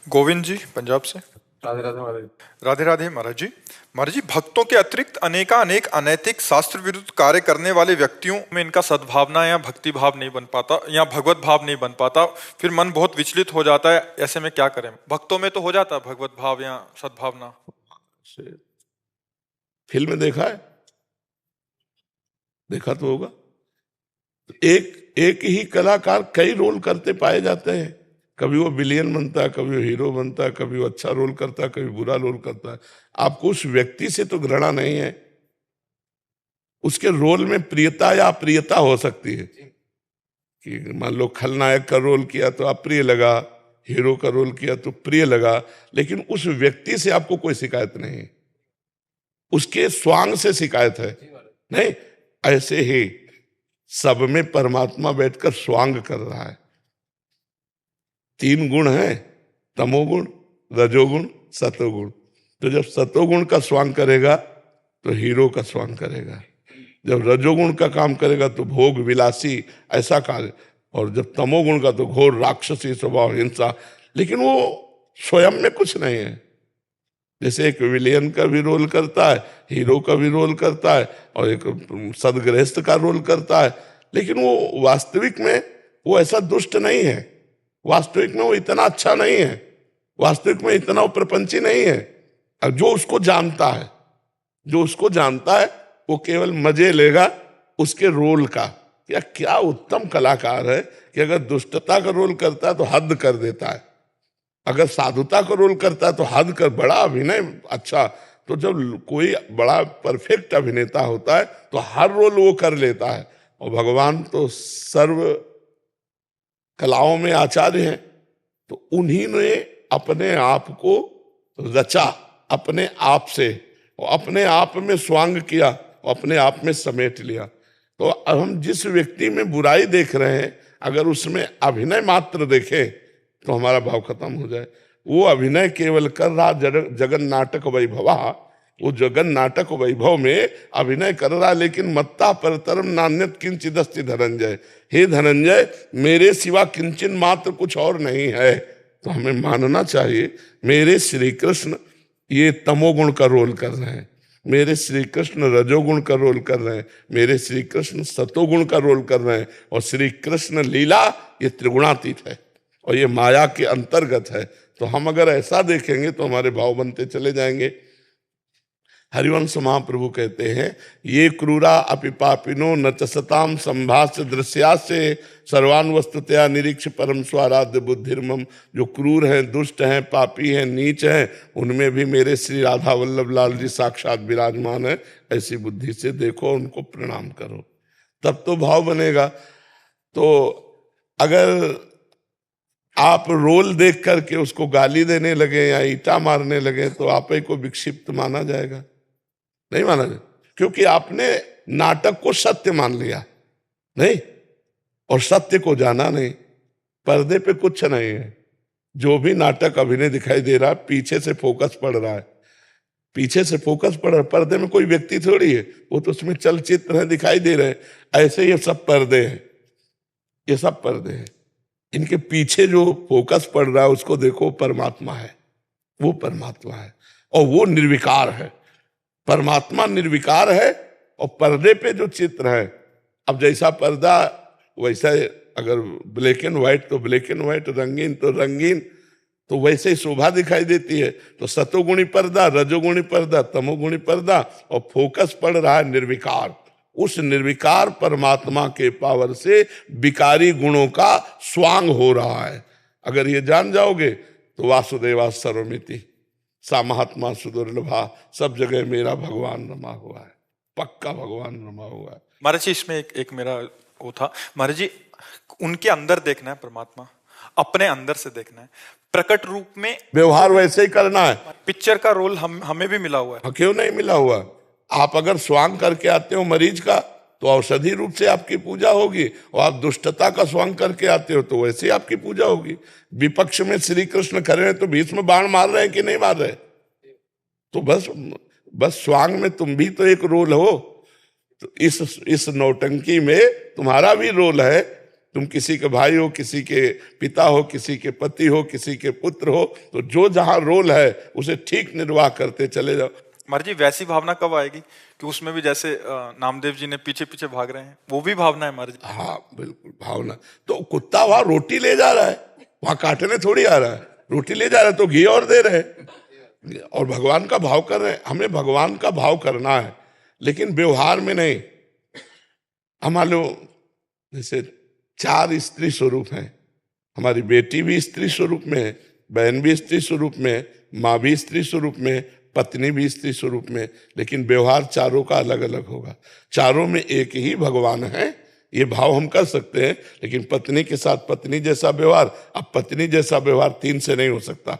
गोविंद जी पंजाब से। राधे राधे महाराज। राधे राधे महाराज जी। महाराज जी, भक्तों के अतिरिक्त अनेकानेक अनैतिक शास्त्र विरुद्ध कार्य करने वाले व्यक्तियों में इनका सद्भावना या भक्ति भाव नहीं बन पाता या भगवत भाव नहीं बन पाता, फिर मन बहुत विचलित हो जाता है। ऐसे में क्या करें? भक्तों में तो हो जाता है भगवत भाव या सद्भावना। फिल्म देखा है? देखा तो होगा। एक एक ही कलाकार कई रोल करते पाए जाते हैं। कभी वो विलियन बनता है, कभी वो हीरो बनता है, कभी वो अच्छा रोल करता है, कभी बुरा रोल करता है। आपको उस व्यक्ति से तो घृणा नहीं है, उसके रोल में प्रियता या अप्रियता हो सकती है कि मान लो खलनायक का रोल किया तो अप्रिय लगा, हीरो का रोल किया तो प्रिय लगा, लेकिन उस व्यक्ति से आपको कोई शिकायत नहीं है, उसके स्वांग से शिकायत है नहीं। ऐसे ही सब में परमात्मा बैठकर स्वांग कर रहा है। तीन गुण हैं, तमोगुण, रजोगुण, सतोगुण। तो जब सतोगुण का स्वांग करेगा तो हीरो का स्वांग करेगा, जब रजोगुण का काम करेगा तो भोग विलासी ऐसा कार्य, और जब तमोगुण का तो घोर राक्षसी स्वभाव, हिंसा। लेकिन वो स्वयं में कुछ नहीं है। जैसे एक विलियन का भी रोल करता है, हीरो का भी रोल करता है, और एक सदगृहस्थ का रोल करता है, लेकिन वो वास्तविक में वो ऐसा दुष्ट नहीं है, वास्तविक में वो इतना अच्छा नहीं है, वास्तविक में इतना वो प्रपंची नहीं है। और जो उसको जानता है, जो उसको जानता है वो केवल मजे लेगा उसके रोल का। क्या उत्तम कलाकार है कि अगर दुष्टता का रोल करता है तो हद कर देता है, अगर साधुता का रोल करता है तो हद कर, बड़ा अभिनय अच्छा। तो जब कोई बड़ा परफेक्ट अभिनेता होता है तो हर रोल वो कर लेता है। और भगवान तो सर्व कलाओं में आचार्य हैं, तो उन्हीं ने अपने आप को रचा अपने आप से, और अपने आप में स्वांग किया और अपने आप में समेट लिया। तो अब हम जिस व्यक्ति में बुराई देख रहे हैं, अगर उसमें अभिनय मात्र देखें तो हमारा भाव खत्म हो जाए। वो अभिनय केवल कर रहा जगन नाटक वैभवा, वो जगन नाटक वैभव में अभिनय कर रहा, लेकिन मत्ता परतरम नान्यत किंचिदस्ति धनंजय। हे धनंजय, मेरे सिवा किंचन मात्र कुछ और नहीं है। तो हमें मानना चाहिए मेरे श्री कृष्ण ये तमोगुण का रोल कर रहे हैं, मेरे श्री कृष्ण रजोगुण का रोल कर रहे हैं, मेरे श्री कृष्ण सतोगुण का रोल कर रहे हैं, और श्री कृष्ण लीला ये त्रिगुणातीत है और ये माया के अंतर्गत है। तो हम अगर ऐसा देखेंगे तो हमारे भाव बनते चले जाएंगे। हरिवंश महाप्रभु कहते हैं, ये क्रूरा अपि पापिनो न च सताम संभाष्य दृश्यास्य सर्वान वस्तुतया निरीक्ष परम स्वाराध्य बुद्धिर्मम। जो क्रूर हैं, दुष्ट हैं, पापी हैं, नीच हैं, उनमें भी मेरे श्री राधा वल्लभ लाल जी साक्षात विराजमान है। ऐसी बुद्धि से देखो, उनको प्रणाम करो, तब तो भाव बनेगा। तो अगर आप रोल देख करके उसको गाली देने लगे या ईटा मारने लगे तो आप ही को विक्षिप्त माना जाएगा, नहीं माना जाए, क्योंकि आपने नाटक को सत्य मान लिया नहीं, और सत्य को जाना नहीं। पर्दे पे कुछ नहीं है, जो भी नाटक अभिनय दिखाई दे रहा है पीछे से फोकस पड़ रहा है, पीछे से फोकस पड़ रहा है। पर्दे में कोई व्यक्ति थोड़ी है, वो तो उसमें चलचित्र है, दिखाई दे रहे हैं। ऐसे ये सब पर्दे हैं, ये सब पर्दे हैं। इनके पीछे जो फोकस पड़ रहा है उसको देखो, परमात्मा है, वो परमात्मा है और वो निर्विकार है। परमात्मा निर्विकार है और पर्दे पे जो चित्र है, अब जैसा पर्दा वैसा, अगर ब्लैक एंड व्हाइट तो ब्लैक एंड व्हाइट, रंगीन तो रंगीन, तो वैसे ही शोभा दिखाई देती है। तो सतोगुणी पर्दा, रजोगुणी पर्दा, तमोगुणी पर्दा, और फोकस पड़ रहा है निर्विकार। उस निर्विकार परमात्मा के पावर से विकारी गुणों का स्वांग हो रहा है। अगर ये जान जाओगे तो वासुदेवा सर्वमिति, सा महात्मा सुदुर्लभा, सब जगह मेरा भगवान रमा हुआ है, पक्का भगवान रमा हुआ है। महाराज जी, इसमें एक मेरा वो था, महाराज जी उनके अंदर देखना है परमात्मा, अपने अंदर से देखना है, प्रकट रूप में व्यवहार वैसे ही करना है। पिक्चर का रोल हमें भी मिला हुआ है। क्यों नहीं मिला हुआ? आप अगर स्वांग करके आते हो मरीज का तो औषधि रूप से आपकी पूजा होगी, और आप दुष्टता का स्वांग करके आते हो तो वैसे ही आपकी पूजा होगी। विपक्ष में श्री कृष्ण खड़े हैं तो भीष्म बाण मार रहे हैं कि नहीं मार रहे? तो बस स्वांग में तुम भी तो एक रोल हो। तो इस नौटंकी में तुम्हारा भी रोल है तुम किसी के भाई हो, किसी के पिता हो, किसी के पति हो, किसी के पुत्र हो, तो जो जहां रोल है उसे ठीक निर्वाह करते चले जाओ। महाराज जी वैसी भावना कब आएगी कि उसमें भी जैसे नामदेव जी ने पीछे पीछे भाग रहे हैं, वो भी भावना है महाराज जी? हाँ बिल्कुल भावना। तो कुत्ता वहां रोटी ले जा रहा है, वहां काटने थोड़ी आ रहा है, रोटी ले जा रहा है तो घी और दे रहे हैं और भगवान का भाव कर रहे हैं। हमें भगवान का भाव करना है, लेकिन व्यवहार में नहीं। हमारे लोग जैसे 4 स्त्री स्वरूप हैं, हमारी बेटी भी स्त्री स्वरूप में है, बहन भी स्त्री स्वरूप में है, माँ भी स्त्री स्वरूप में है, पत्नी भी स्त्री स्वरूप में, लेकिन व्यवहार चारों का अलग अलग होगा। चारों में एक ही भगवान है, ये भाव हम कर सकते हैं। लेकिन पत्नी के साथ पत्नी जैसा व्यवहार, अब पत्नी जैसा व्यवहार 3 से नहीं हो सकता।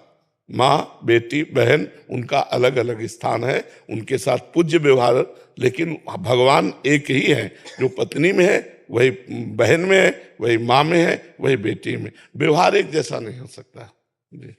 माँ, बेटी, बहन, उनका अलग अलग स्थान है, उनके साथ पूज्य व्यवहार, लेकिन भगवान एक ही है। जो पत्नी में है वही बहन में है, वही माँ में है, वही बेटी में। व्यवहार एक जैसा नहीं हो सकता। जी।